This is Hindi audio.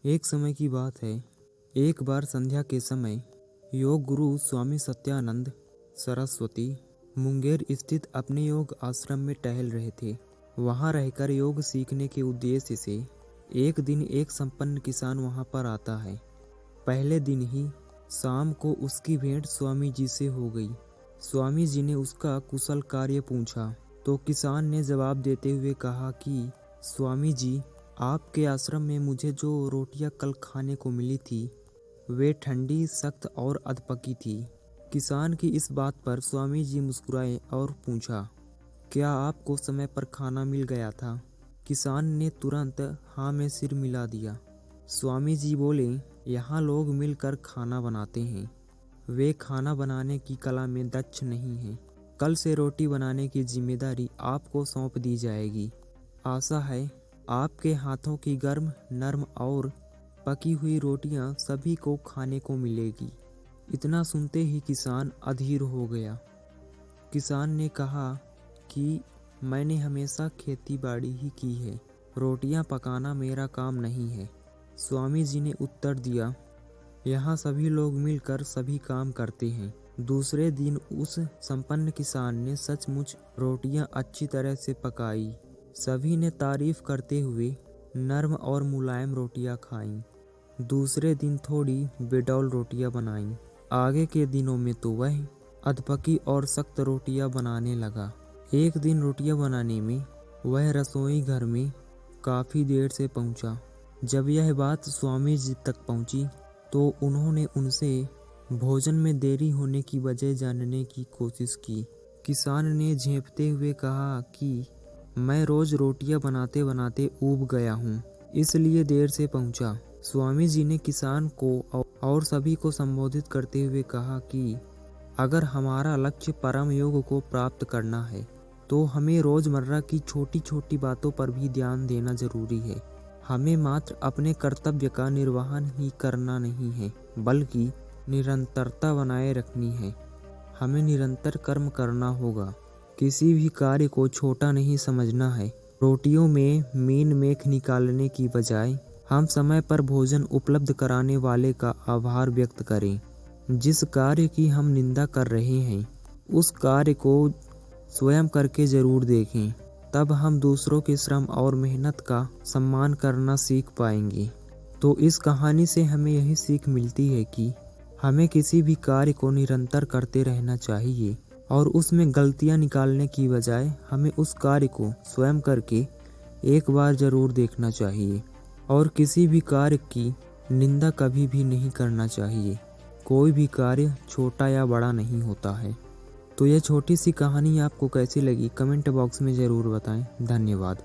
एक समय की बात है। एक बार संध्या के समय योग गुरु स्वामी सत्यानंद सरस्वती मुंगेर स्थित अपने योग आश्रम में टहल रहे थे। वहां रहकर योग सीखने के उद्देश्य से एक दिन एक संपन्न किसान वहां पर आता है। पहले दिन ही शाम को उसकी भेंट स्वामी जी से हो गई। स्वामी जी ने उसका कुशल कार्य पूछा तो किसान ने जवाब देते हुए कहा कि स्वामी जी, आपके आश्रम में मुझे जो रोटियां कल खाने को मिली थी वे ठंडी, सख्त और अधपकी थी। किसान की इस बात पर स्वामी जी मुस्कुराए और पूछा, क्या आपको समय पर खाना मिल गया था? किसान ने तुरंत हाँ में सिर मिला दिया। स्वामी जी बोले, यहाँ लोग मिलकर खाना बनाते हैं, वे खाना बनाने की कला में दक्ष नहीं हैं। कल से रोटी बनाने की जिम्मेदारी आपको सौंप दी जाएगी। आशा है आपके हाथों की गर्म, नरम और पकी हुई रोटियां सभी को खाने को मिलेगी। इतना सुनते ही किसान अधीर हो गया। किसान ने कहा कि मैंने हमेशा खेती बाड़ी ही की है, रोटियां पकाना मेरा काम नहीं है। स्वामी जी ने उत्तर दिया, यहाँ सभी लोग मिलकर सभी काम करते हैं। दूसरे दिन उस संपन्न किसान ने सचमुच रोटियां अच्छी तरह से पकाई। सभी ने तारीफ करते हुए नरम और मुलायम रोटियां खाईं। दूसरे दिन थोड़ी बेडौल रोटियां बनाईं। आगे के दिनों में तो वह अधपकी और सख्त रोटियां बनाने लगा। एक दिन रोटियां बनाने में वह रसोई घर में काफ़ी देर से पहुंचा। जब यह बात स्वामी जी तक पहुंची तो उन्होंने उनसे भोजन में देरी होने की वजह जानने की कोशिश की। किसान ने झेंपते हुए कहा कि मैं रोज रोटियां बनाते बनाते ऊब गया हूँ, इसलिए देर से पहुँचा। स्वामी जी ने किसान को और सभी को संबोधित करते हुए कहा कि अगर हमारा लक्ष्य परम योग को प्राप्त करना है तो हमें रोजमर्रा की छोटी छोटी बातों पर भी ध्यान देना जरूरी है। हमें मात्र अपने कर्तव्य का निर्वहन ही करना नहीं है, बल्कि निरंतरता बनाए रखनी है। हमें निरंतर कर्म करना होगा। किसी भी कार्य को छोटा नहीं समझना है। रोटियों में मीन मेख निकालने की बजाय हम समय पर भोजन उपलब्ध कराने वाले का आभार व्यक्त करें। जिस कार्य की हम निंदा कर रहे हैं उस कार्य को स्वयं करके जरूर देखें, तब हम दूसरों के श्रम और मेहनत का सम्मान करना सीख पाएंगे। तो इस कहानी से हमें यही सीख मिलती है कि हमें किसी भी कार्य को निरंतर करते रहना चाहिए और उसमें गलतियां निकालने की बजाय हमें उस कार्य को स्वयं करके एक बार जरूर देखना चाहिए और किसी भी कार्य की निंदा कभी भी नहीं करना चाहिए। कोई भी कार्य छोटा या बड़ा नहीं होता है। तो यह छोटी सी कहानी आपको कैसी लगी कमेंट बॉक्स में ज़रूर बताएं। धन्यवाद।